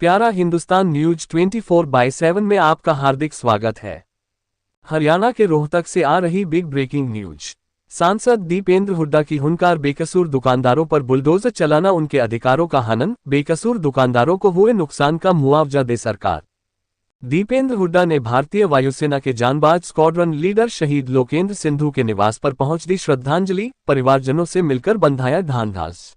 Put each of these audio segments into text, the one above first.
प्यारा हिंदुस्तान न्यूज 24/7 में आपका हार्दिक स्वागत है। हरियाणा के रोहतक से आ रही बिग ब्रेकिंग न्यूज। सांसद दीपेंद्र हुड्डा की हुंकार, बेकसूर दुकानदारों पर बुलडोजर चलाना उनके अधिकारों का हनन, बेकसूर दुकानदारों को हुए नुकसान का मुआवजा दे सरकार। दीपेंद्र हुड्डा ने भारतीय वायुसेना के जांबाज स्क्वाड्रन लीडर शहीद लोकेंद्र सिंधु के निवास पर पहुंच दी श्रद्धांजलि, परिवारजनों से मिलकर बंधाया ढांढस।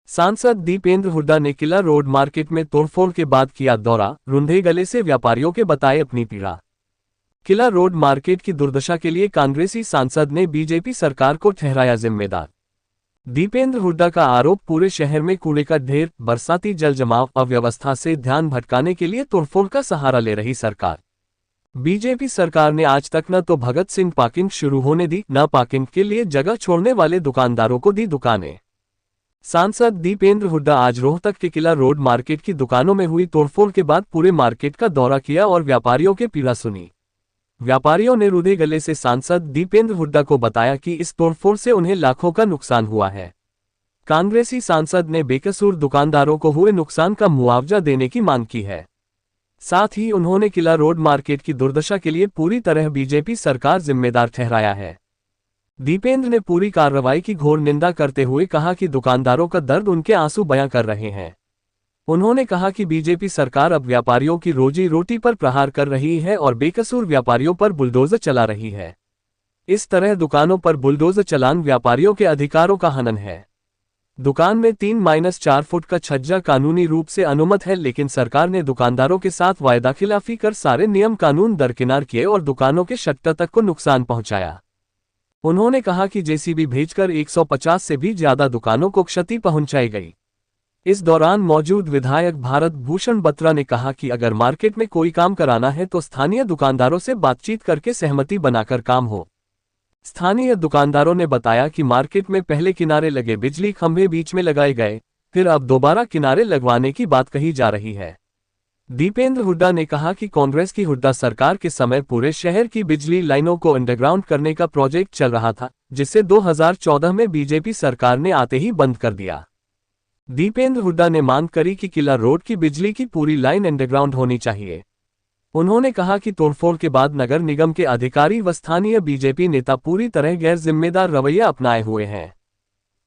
सांसद दीपेंद्र हुड्डा ने किला रोड मार्केट में तोड़फोड़ के बाद किया दौरा, रूंधे गले से व्यापारियों के बताए अपनी पीड़ा। किला रोड मार्केट की दुर्दशा के लिए कांग्रेसी सांसद ने बीजेपी सरकार को ठहराया जिम्मेदार। दीपेंद्र हुड्डा का आरोप, पूरे शहर में कूड़े का ढेर, बरसाती जल जमाव, अव्यवस्था से ध्यान भटकाने के लिए तोड़फोड़ का सहारा ले रही सरकार। बीजेपी सरकार ने आज तक न तो भगत सिंह पार्किंग शुरू होने दी, न पार्किंग के लिए जगह छोड़ने वाले दुकानदारों को दी दुकानें। सांसद दीपेंद्र हुड्डा आज रोहतक के किला रोड मार्केट की दुकानों में हुई तोड़फोड़ के बाद पूरे मार्केट का दौरा किया और व्यापारियों के पीड़ा सुनी। व्यापारियों ने रूधे गले से सांसद दीपेंद्र हुड्डा को बताया कि इस तोड़फोड़ से उन्हें लाखों का नुकसान हुआ है। कांग्रेसी सांसद ने बेकसूर दुकानदारों को हुए नुकसान का मुआवजा देने की मांग की है। साथ ही उन्होंने किला रोड मार्केट की दुर्दशा के लिए पूरी तरह बीजेपी सरकार जिम्मेदार ठहराया है। दीपेंद्र ने पूरी कार्रवाई की घोर निंदा करते हुए कहा कि दुकानदारों का दर्द उनके आंसू बयां कर रहे हैं। उन्होंने कहा कि बीजेपी सरकार अब व्यापारियों की रोजी रोटी पर प्रहार कर रही है और बेकसूर व्यापारियों पर बुलडोजर चला रही है। इस तरह दुकानों पर बुलडोजर चलान व्यापारियों के अधिकारों का हनन है। दुकान में 3-4 फुट का छज्जा कानूनी रूप से अनुमत है, लेकिन सरकार ने दुकानदारों के साथ वायदाखिलाफी कर सारे नियम कानून दरकिनार किए और दुकानों के शटर तक को नुकसान पहुंचाया। उन्होंने कहा कि जेसीबी भेजकर 150 से भी ज्यादा दुकानों को क्षति पहुंचाई गई। इस दौरान मौजूद विधायक भारत भूषण बत्रा ने कहा कि अगर मार्केट में कोई काम कराना है तो स्थानीय दुकानदारों से बातचीत करके सहमति बनाकर काम हो। स्थानीय दुकानदारों ने बताया कि मार्केट में पहले किनारे लगे बिजली खंभे बीच में लगाए गए, फिर अब दोबारा किनारे लगवाने की बात कही जा रही है। दीपेंद्र हुड्डा ने कहा कि कांग्रेस की हुड्डा सरकार के समय पूरे शहर की बिजली लाइनों को अंडरग्राउंड करने का प्रोजेक्ट चल रहा था, जिसे 2014 में बीजेपी सरकार ने आते ही बंद कर दिया। दीपेंद्र हुड्डा ने मांग करी कि किला रोड की बिजली की पूरी लाइन अंडरग्राउंड होनी चाहिए। उन्होंने कहा कि तोड़फोड़ के बाद नगर निगम के अधिकारी व स्थानीय बीजेपी नेता पूरी तरह गैर जिम्मेदार रवैया अपनाए हुए हैं।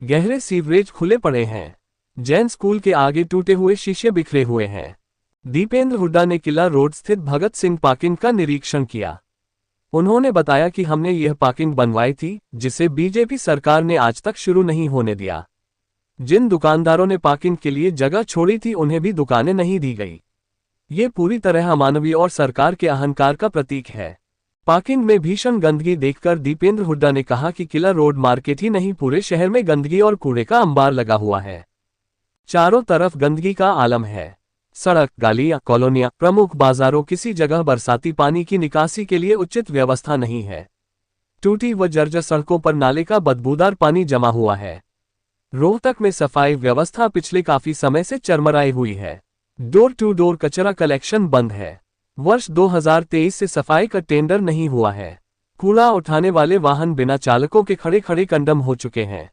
गहरे सीवरेज खुले पड़े हैं, जैन स्कूल के आगे टूटे हुए शीशे बिखरे हुए हैं। दीपेंद्र हुड्डा ने किला रोड स्थित भगत सिंह पार्किंग का निरीक्षण किया। उन्होंने बताया कि हमने यह पार्किंग बनवाई थी, जिसे बीजेपी सरकार ने आज तक शुरू नहीं होने दिया। जिन दुकानदारों ने पार्किंग के लिए जगह छोड़ी थी उन्हें भी दुकानें नहीं दी गई। ये पूरी तरह अमानवीय और सरकार के अहंकार का प्रतीक है। पार्किंग में भीषण गंदगी देखकर दीपेंद्र हुड्डा ने कहा कि किला रोड मार्केट ही नहीं, पूरे शहर में गंदगी और कूड़े का अंबार लगा हुआ है। चारों तरफ गंदगी का आलम है। सड़क, गलियां, कॉलोनियां, प्रमुख बाजारों, किसी जगह बरसाती पानी की निकासी के लिए उचित व्यवस्था नहीं है। टूटी व जर्जर सड़कों पर नाले का बदबूदार पानी जमा हुआ है। रोहतक में सफाई व्यवस्था पिछले काफी समय से चरमराई हुई है। डोर टू डोर कचरा कलेक्शन बंद है। वर्ष 2023 से सफाई का टेंडर नहीं हुआ है। कूड़ा उठाने वाले वाहन बिना चालकों के खड़े खड़े कंडम हो चुके हैं।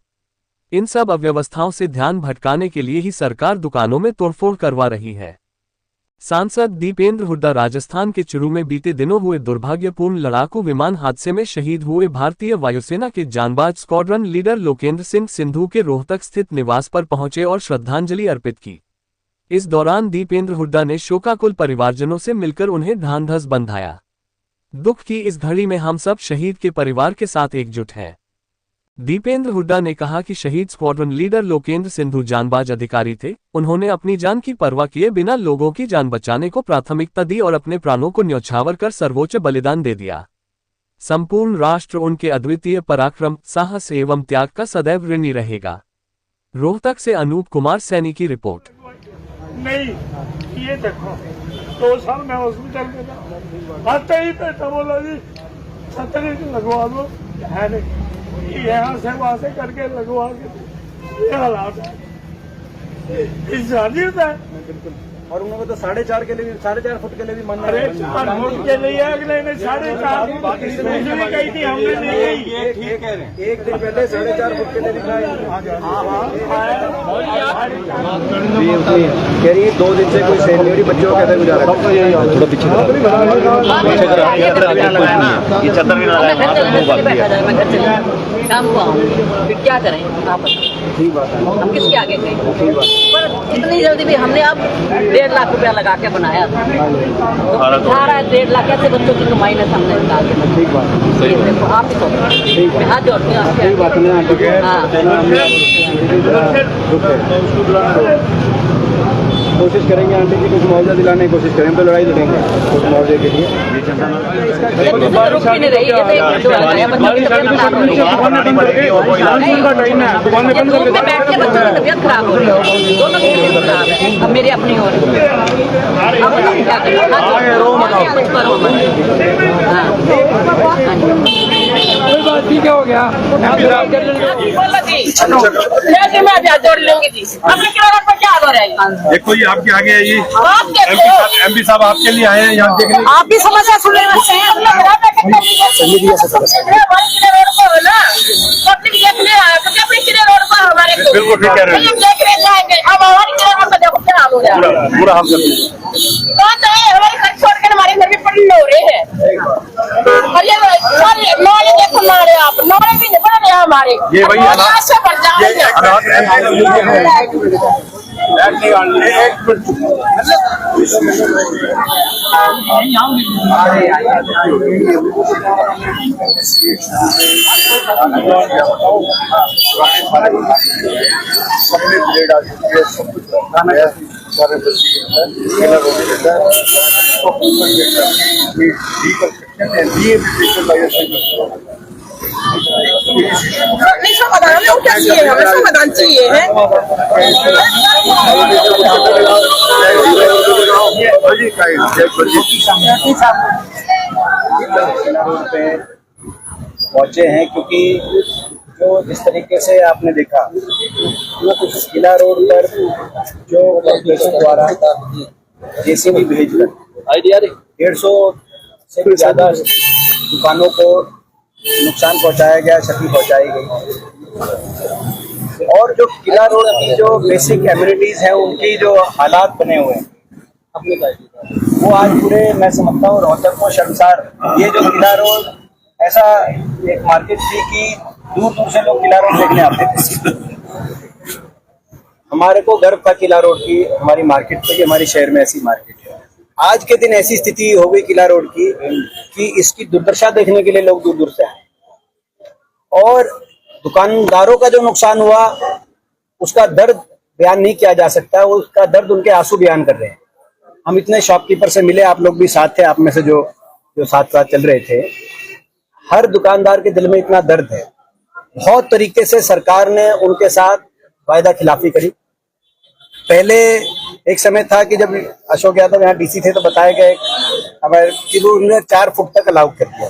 इन सब अव्यवस्थाओं से ध्यान भटकाने के लिए ही सरकार दुकानों में तोड़फोड़ करवा रही है। सांसद दीपेंद्र हुड्डा राजस्थान के चुरू में बीते दिनों हुए दुर्भाग्यपूर्ण लड़ाकू विमान हादसे में शहीद हुए भारतीय वायुसेना के जांबाज स्क्वाड्रन लीडर लोकेंद्र सिंह सिंधु के रोहतक स्थित निवास पर पहुंचे और श्रद्धांजलि अर्पित की। इस दौरान दीपेंद्र हुड्डा ने शोकाकुल परिवारजनों से मिलकर उन्हें ढांढस बंधाया। दुख की इस घड़ी में हम सब शहीद के परिवार के साथ एकजुट हैं। दीपेंद्र हुड्डा ने कहा कि शहीद स्क्वाड्रन लीडर लोकेंद्र सिंधु जांबाज अधिकारी थे। उन्होंने अपनी जान की परवाह किए बिना लोगों की जान बचाने को प्राथमिकता दी और अपने प्राणों को न्यौछावर कर सर्वोच्च बलिदान दे दिया। संपूर्ण राष्ट्र उनके अद्वितीय पराक्रम, साहस एवं त्याग का सदैव ऋणी रहेगा। रोहतक से अनूप कुमार सैनी की रिपोर्ट। नहीं, ये देखो 2 साल में हॉस्पिटल में था, आते ही बेटा बोला जी छतरी लगवा दो, है नहीं, यहाँ से वहां से करके लगवा के ये हालात है। इंसानियत है। और उन्होंने तो 4.5 के लिए भी 4.5 फुट के लिए भी मना अरे 4 फुट के लिए अगले ने 4.5 दूसरी कही थी हमने नहीं गई। एक दिन पहले 4.5 फुट के लिए लिखा है। कह रही है 2 दिन से कोई सेल नहीं हो रही, बच्चों को कैसे गुजारा थोड़ा पीछे ये चद्दर भी लगाया शाम को आऊँ फिर क्या करें आप ठीक बात है। हम किसके आगे गए ठीक बात पर इतनी जल्दी भी हमने अब 1.5 लाख रुपया लगा के बनाया था तो खा रहा है 1.5 लाख कैसे बच्चों की कमाई में हमने निकाल के ठीक बात है। देखो आप ही तो मैं हाथ जोड़ती हूँ सही बात है हाँ कोशिश करेंगे आंटी जी कुछ मुआवजा दिलाने की कोशिश करेंगे, तो लड़ाई लड़ेंगे कुछ मुआवजे के लिए। रुक ही नहीं रही है धूप में बैठ के बच्चों की तबीयत खराब हो रही है, दोनों की तबीयत खराब है, अब मेरी अपनी हो रही है। अब बताओ क्या करें, कोई बात ठीक है, हो गया। मैं जोड़ लूंगी जी, अपने किराना पर क्या हो रहा है। देखो ये आपके आगे है, ये आप देखो एमपी साहब आपके लिए आए हैं यहाँ देखने। आप भी समस्या सुन रहे बिल्कुल ठीक कह रहे हैं। अब हमारी रोड पर देखो क्या हो रहा है, पूरा हम सब हमारे घर छोड़ कर हमारे घर में पड़े हो रहे हैं। और ये नौरे देखो, नौरे आप नौरे भी नहीं बन रहे हमारे, ये वही हाथ से बढ़ नहीं समाधान हमें क्या चाहिए, हमें समाधान चाहिए है। पहुंचे हैं क्योंकि जो जिस तरीके से आपने देखा किला रोड पर जो कॉर्पोरेशन द्वारा जेसीबी भेजकर 150 से भी ज्यादा दुकानों को नुकसान पहुंचाया गया, क्षति पहुंचाई गई। और जो किला रोड की जो बेसिक एम्यूनिटीज हैं उनकी जो हालात बने हुए हैं वो आज पूरे मैं समझता हूँ रोहतक को शर्मसार। ये जो किला रोड ऐसा एक मार्केट थी कि दूर दूर से लोग किला रोड देखने आते थे। हमारे को गर्व था किला रोड की, हमारी मार्केट पे कि हमारी शहर में ऐसी मार्केट है। आज के दिन ऐसी स्थिति हो गई किला रोड की कि इसकी दुर्दशा देखने के लिए लोग दूर दूर से आए और दुकानदारों का जो नुकसान हुआ उसका दर्द बयान नहीं किया जा सकता, उसका दर्द उनके आंसू बयान कर रहे हैं। हम इतने शॉपकीपर से मिले, आप लोग भी साथ थे, आप में से जो साथ साथ चल रहे थे। हर दुकानदार के दिल में इतना दर्द है। बहुत तरीके से सरकार ने उनके साथ वायदा खिलाफी करी। पहले एक समय था कि जब अशोक यादव यहाँ डीसी थे तो बताया गया कि वो उन्होंने 4 फुट तक अलाउ कर दिया।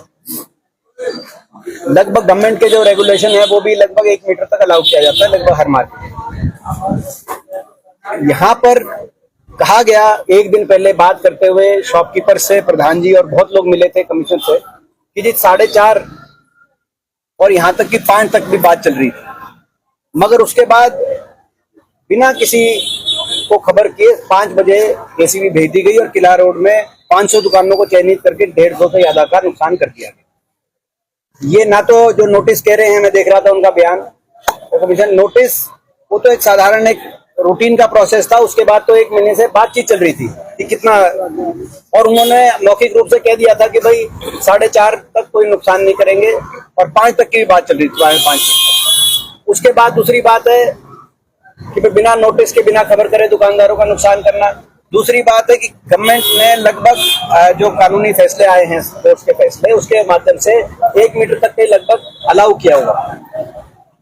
लगभग गवर्नमेंट के जो रेगुलेशन है वो भी लगभग 1 मीटर तक अलाउ किया जाता है लगभग हर मार्केट। यहाँ पर कहा गया एक दिन पहले बात करते हुए शॉपकीपर से प्रधान जी और बहुत लोग मिले थे कमीशन से कि जी 4.5 और यहाँ तक कि 5 तक भी बात चल रही थी, मगर उसके बाद बिना किसी को खबर किए 5 बजे जेसीबी भेज दी गई और किला रोड में 500 दुकानों को चयनित करके 150 से ज्यादा का नुकसान कर दिया गया। ये ना तो जो नोटिस कह रहे हैं, मैं देख रहा था उनका बयान, तो कमीशन नोटिस वो तो एक साधारण एक रूटीन का प्रोसेस था। उसके बाद तो 1 महीने से बातचीत चल रही थी कि कितना, और उन्होंने मौखिक रूप से कह दिया था कि भाई 4.5 तक कोई नुकसान नहीं करेंगे और 5 तक की भी बात चल रही थी, 5। उसके बाद दूसरी बात है कि बिना नोटिस के बिना खबर करे दुकानदारों का नुकसान करना। दूसरी बात है कि गवर्नमेंट ने लगभग जो कानूनी फैसले आए हैं, कोर्ट के फैसले, उसके माध्यम से 1 मीटर तक के लगभग अलाउ किया हुआ,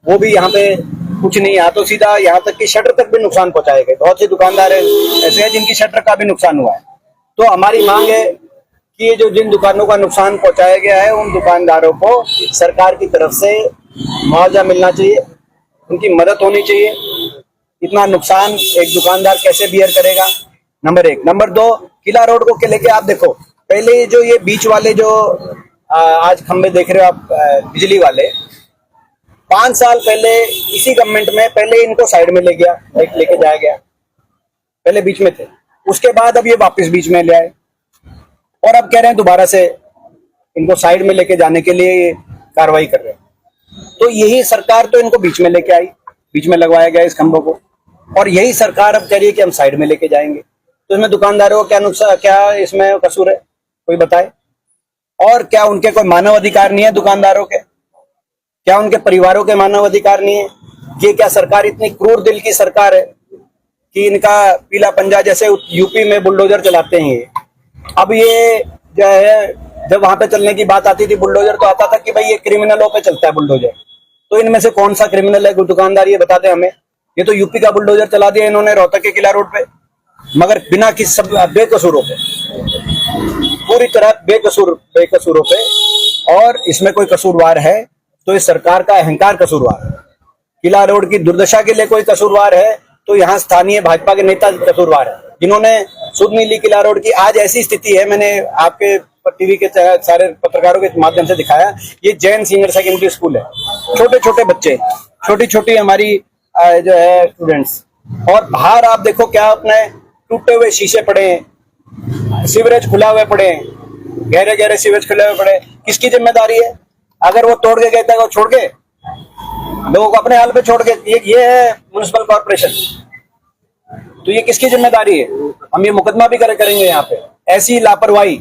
वो भी यहाँ पे कुछ नहीं, यहाँ तो सीधा यहाँ तक कि शटर तक भी नुकसान पहुंचाए गए। बहुत से दुकानदार ऐसे हैं जिनकी शटर का भी नुकसान हुआ है। तो हमारी मांग है कि ये जो जिन दुकानों का नुकसान पहुंचाया गया है उन दुकानदारों को सरकार की तरफ से मुआवजा मिलना चाहिए, उनकी मदद होनी चाहिए। इतना नुकसान एक दुकानदार कैसे बियर करेगा? नंबर 1। नंबर 2, किला रोड को लेके आप देखो, पहले जो ये बीच वाले जो आज खंबे देख रहे हो आप, बिजली वाले, 5 साल पहले इसी गवर्नमेंट में पहले इनको साइड में लेके जाया गया। पहले बीच में थे, उसके बाद अब ये वापस बीच में ले आए और अब कह रहे हैं दोबारा से इनको साइड में लेके जाने के लिए कार्रवाई कर रहे हैं। तो यही सरकार तो इनको बीच में लेके आई, बीच में लगवाया गया इस खंभों को, और यही सरकार अब कह रही है कि हम साइड में लेके जाएंगे। तो इसमें दुकानदारों को क्या नुकसान, क्या इसमें कसूर है, कोई बताए? और क्या उनके कोई मानव अधिकार नहीं है दुकानदारों के? क्या उनके परिवारों के मानव अधिकार नहीं है? ये क्या सरकार इतनी क्रूर दिल की सरकार है कि इनका पीला पंजा, जैसे यूपी में बुलडोजर चलाते हैं ये, अब ये जो है, जब वहां पे चलने की बात आती थी बुलडोजर, तो आता था कि भाई ये क्रिमिनलों पे चलता है बुलडोजर। तो इनमें से कौन सा क्रिमिनल है दुकानदार, ये बता दें हमें। ये तो यूपी का बुलडोजर चला दिया इन्होंने रोहतक के किला रोड पे, मगर बिना किसी सब बेकसूरों पे, पूरी तरह बेकसूरों पे। और इसमें कोई कसूरवार है तो इस सरकार का अहंकार कसूरवार है। किला रोड की दुर्दशा के लिए कोई कसूरवार है तो यहाँ स्थानीय भाजपा के नेता कसूरवार है, जिन्होंने सुध नहीं ली किला रोड की। आज ऐसी स्थिति है, मैंने आपके टीवी के सारे पत्रकारों के माध्यम से दिखाया, ये जैन सीनियर सेकेंडरी स्कूल है, छोटे छोटे बच्चे, छोटी छोटी हमारी जो है स्टूडेंट्स, और बाहर आप देखो क्या अपने टूटे हुए शीशे पड़े हैं, सीवरेज खुला हुए पड़े हैं, गहरे गहरे सीवरेज खुले हुए पड़े हैं। किसकी जिम्मेदारी है? अगर वो तोड़ के कहता है वो छोड़ के लोगों को अपने हाल पे छोड़ के, ये है म्युनिसिपल कॉर्पोरेशन, तो ये किसकी जिम्मेदारी है? हम ये मुकदमा भी करेंगे यहाँ पे। ऐसी लापरवाही,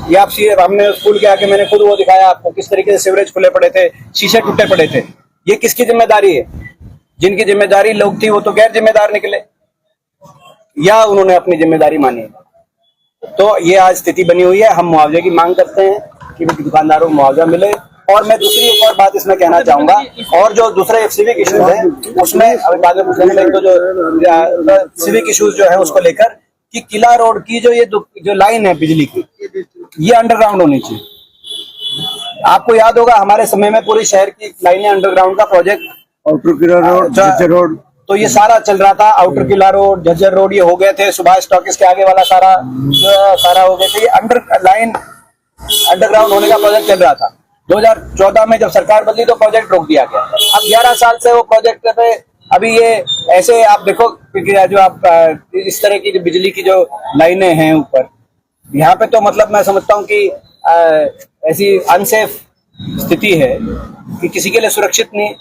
ये आप हमने स्कूल के आगे, मैंने खुद वो दिखाया आपको किस तरीके से सीवरेज खुले पड़े थे, शीशे टूटे पड़े थे। ये किसकी जिम्मेदारी है? जिनकी जिम्मेदारी लोग थी वो तो गैर जिम्मेदार निकले, या उन्होंने अपनी जिम्मेदारी मानी। तो ये आज स्थिति बनी हुई है। हम मुआवजे की मांग करते हैं कि दुकानदारों को मुआवजा मिले। और मैं दूसरी एक और बात इसमें कहना चाहूंगा, और जो दूसरे सिविक इश्यूज हैं उसमें अभी बाद में पूछेंगे, तो जो सिविक इश्यूज जो है उसको लेकर कि किला रोड की जो लाइन है बिजली की, ये अंडरग्राउंड होनी चाहिए। आपको याद होगा हमारे समय में पूरी शहर की लाइनें अंडरग्राउंड का प्रोजेक्ट, आउटर किला रोड, झज्जर रोड, तो ये सारा चल रहा था। आउटर किला रोड, झज्जर रोड ये हो गए थे, सुभाष टॉकीज के आगे वाला सारा हो गए थे। ये अंडरग्राउंड होने का प्रोजेक्ट चल रहा था। 2014 में जब सरकार बदली तो प्रोजेक्ट रोक दिया गया। अब 11 साल से वो प्रोजेक्ट पे अभी ये ऐसे आप देखो, जो आप इस तरह की बिजली की जो लाइनें हैं ऊपर, यहाँ पे तो मतलब मैं समझता हूँ कि ऐसी अनसेफ स्थिति है कि किसी के लिए सुरक्षित नहीं।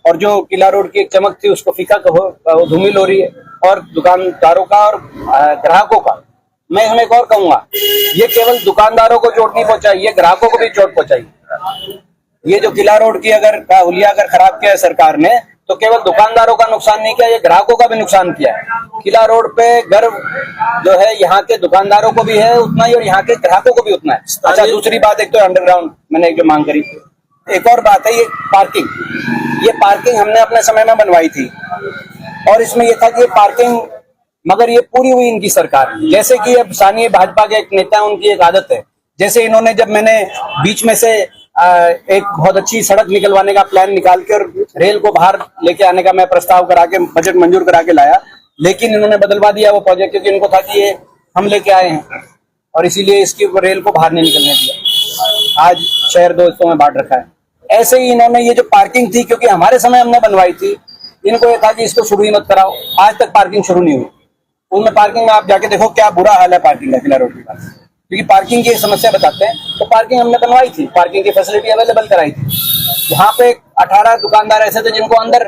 और जो किला रोड की एक चमक थी उसको फीका धूमिल हो रही है। और दुकानदारों का और ग्राहकों का, मैं इसमें एक और कहूंगा, ये केवल दुकानदारों को चोट नहीं पहुंचाई, ये ग्राहकों को भी चोट पहुंचाई। ये जो किला रोड की अगर हुलिया अगर खराब किया है सरकार ने, तो केवल दुकानदारों का नुकसान नहीं किया, ये ग्राहकों का भी नुकसान किया है। किला रोड पे गर्व जो है यहाँ के दुकानदारों को भी है उतना ही, और यहाँ के ग्राहकों को भी उतना है। अच्छा, दूसरी बात, एक तो अंडरग्राउंड मैंने जो मांग करी, एक और बात है ये पार्किंग। ये पार्किंग हमने अपने समय में बनवाई थी, और इसमें ये था कि ये पार्किंग, मगर ये पूरी हुई इनकी सरकार। जैसे कि अब स्थानीय भाजपा के एक नेता, उनकी एक आदत है, जैसे इन्होंने जब मैंने बीच में से एक बहुत अच्छी सड़क निकलवाने का प्लान निकाल के और रेल को बाहर लेके आने का मैं प्रस्ताव करा के बजट मंजूर करा के लाया, लेकिन इन्होंने बदलवा दिया वो प्रोजेक्ट, क्योंकि इनको था कि ये हम लेके आए हैं और इसीलिए इसकी रेल को बाहर नहीं निकलने दिया। आज शहर दो हिस्सों में बांट रखा है। ऐसे ही इन्होंने ये जो पार्किंग थी, क्योंकि हमारे समय हमने बनवाई थी, इनको ये था कि इसको शुरू ही मत कराओ। आज तक पार्किंग शुरू नहीं हुई। उनमें पार्किंग में आप जाके देखो क्या बुरा हाल है पार्किंग का किला रोड के पास, क्योंकि पार्किंग की समस्या बताते हैं। तो पार्किंग हमने बनवाई थी, पार्किंग की फैसिलिटी अवेलेबल कराई थी। वहां पे 18 दुकानदार ऐसे थे जिनको अंदर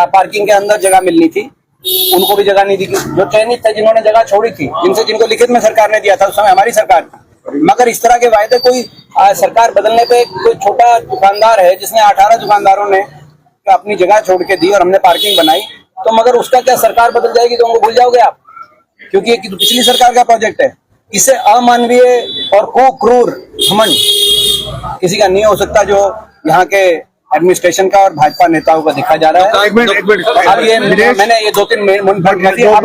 पार्किंग के अंदर जगह मिलनी थी, उनको भी जगह नहीं दी। जो चयनित थे जिन्होंने जगह छोड़ी थी, जिनको लिखित में सरकार ने दिया था, उस समय हमारी सरकार। मगर इस तरह के वायदे कोई सरकार बदलने पे कोई छोटा दुकानदार है जिसने 18 दुकानदारों ने अपनी जगह छोड़ के दी और हमने पार्किंग बनाई, तो मगर उसका क्या सरकार बदल जाएगी तो उनको भूल जाओगे आप, क्योंकि ये पिछली सरकार का प्रोजेक्ट है। इससे अमानवीय और क्रूर घमंड किसी का नहीं हो सकता जो यहाँ के एडमिनिस्ट्रेशन का और भाजपा नेताओं का देखा जा रहा है। एक मिनट अब ये मैंने ये 2-3 मिनट करने के बाद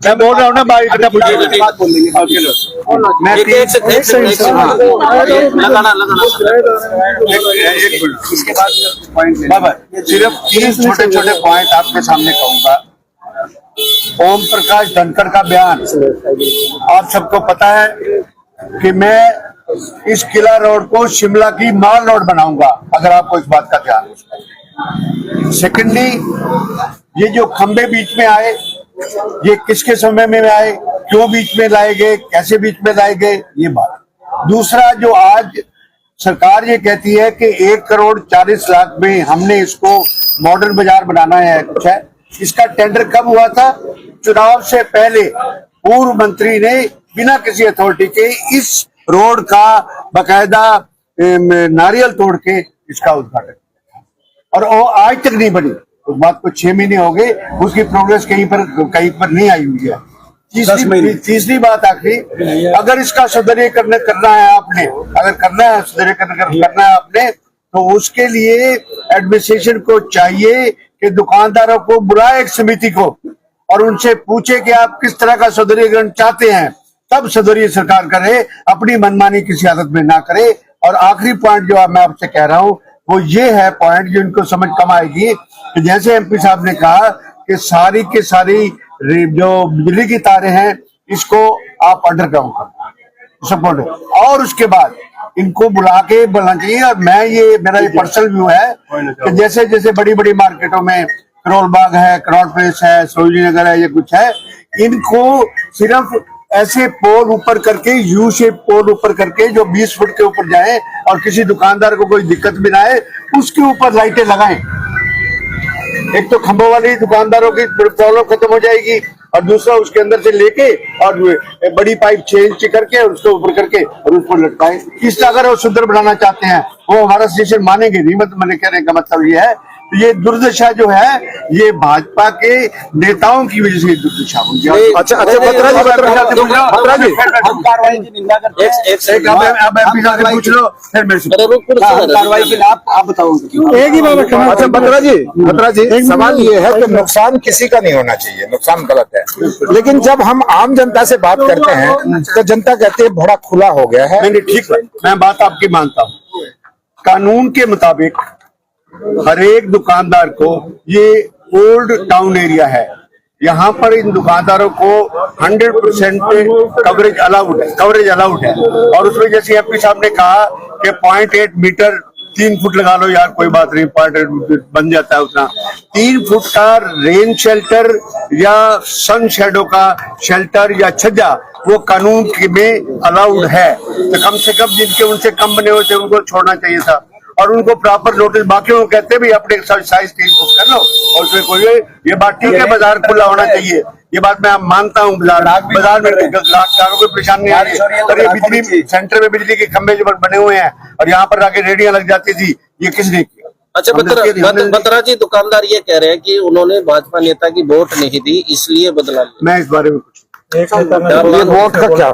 मैं बोल रहा हूँ ना, बात बोल देंगे। मैं इसके बाद पॉइंट सिर्फ 3 छोटे छोटे पॉइंट आपके सामने कहूंगा। ओम प्रकाश धनखड़ का बयान, आप सबको पता है कि मैं इस किला रोड को शिमला की माल रोड बनाऊंगा, अगर आपको इस बात का ध्यान है। सेकेंडली, ये जो खंबे बीच में आए, ये किसके समय में आए, क्यों बीच में लाए गए, कैसे बीच में लाए गए, ये बात। दूसरा, जो आज सरकार ये कहती है कि 1,40,00,000 में हमने इसको मॉडर्न बाजार बनाना है, कुछ है, इसका टेंडर कब हुआ था? चुनाव से पहले पूर्व मंत्री ने बिना किसी अथॉरिटी के इस रोड का बकायदा नारियल तोड़ के इसका उद्घाटन, और वो आज तक नहीं बनी। उस बात को 6 महीने हो गए, उसकी प्रोग्रेस कहीं पर नहीं आई हुई है। तीसरी बात आखिरी, अगर इसका सुदृढ़ीकरण करना है आपने, अगर करना है सुदृढ़ीकरण करना है आपने, तो उसके लिए एडमिनिस्ट्रेशन को चाहिए कि दुकानदारों को बुलाए एक समिति को और उनसे पूछे कि आप किस तरह का सुदृढ़ीकरण चाहते हैं, तब सुदृढ़ सरकार करे, अपनी मनमानी किसी हालत में ना करे। और आखिरी पॉइंट जो मैं आपसे कह रहा हूं वो ये है पॉइंट जो इनको समझ कम आएगी कि जैसे एमपी साहब ने कहा कि सारी की सारी जो बिजली की तारें हैं इसको आप अंडरग्राउंड कर सपोर्ट, और उसके बाद इनको बुला के बोलना चाहिए। और मेरा ये पर्सनल व्यू है कि जैसे जैसे बड़ी बड़ी मार्केटों में करोल बाग है, कनॉट प्लेस है, सरोजिनी नगर है, ये कुछ है, इनको सिर्फ ऐसे पोल ऊपर करके, यू शेप पोल ऊपर करके जो 20 फुट के ऊपर जाए और किसी दुकानदार को कोई दिक्कत भी ना आए, उसके ऊपर लाइटें लगाएं। एक तो खंभों वाली दुकानदारों की प्रॉब्लम खत्म हो जाएगी, और दूसरा उसके अंदर से लेके और बड़ी पाइप 6 इंच करके और उसको ऊपर करके और उसको लटकाएं। इस अगर वो सुंदर बनाना चाहते हैं वो हमारा सजेशन मानेंगे नहीं। मतलब मैंने कहने का मतलब ये है, ये दुर्दशा जो है ये भाजपा के नेताओं की वजह से दुर्दशा हुई है। अच्छा बत्रा जी पूछ लो, फिर मेरे से कार्रवाई के लिए आप बताओगे। एक ही बात रखना। अच्छा बत्रा जी सवाल ये है कि नुकसान किसी का नहीं होना चाहिए, नुकसान गलत है, लेकिन जब हम आम जनता से बात करते हैं तो जनता कहती है बड़ा खुला हो गया है। नहीं ठीक है, मैं बात आपकी मानता हूँ। कानून के मुताबिक हर एक दुकानदार को, ये ओल्ड टाउन एरिया है, यहाँ पर इन दुकानदारों को 100% कवरेज अलाउड है। और उसमें जैसे एमपी साहब ने कहा कि 0.8 मीटर 3 फुट लगा लो यार, कोई बात नहीं, 0.8 बन जाता है उतना। 3 फुट का रेन शेल्टर या सन शेडो का शेल्टर या छज्जा वो कानून में अलाउड है, तो कम से कम जिनके उनसे कम बने हुए थे उनको छोड़ना चाहिए था, और उनको प्रॉपर नोटिस। बाकी वो कहते भी अपने साइज 3 फुट कर लो, और उसमें कोई ये बात ठीक है, बाजार खुला होना चाहिए, ये बात मैं मानता हूँ। बाजार में ग्राहकों को परेशानी नहीं आ रही, और ये बिजली सेंटर में बिजली के खंभे जो बने हुए हैं और यहाँ पर आके रेडियां लग जाती थी, ये किसने किया? अच्छा बत्रा जी, दुकानदार ये कह रहे हैं कि उन्होंने भाजपा नेता की वोट नहीं दी इसलिए बदला। मैं इस बारे में कुछ ये वोट का क्या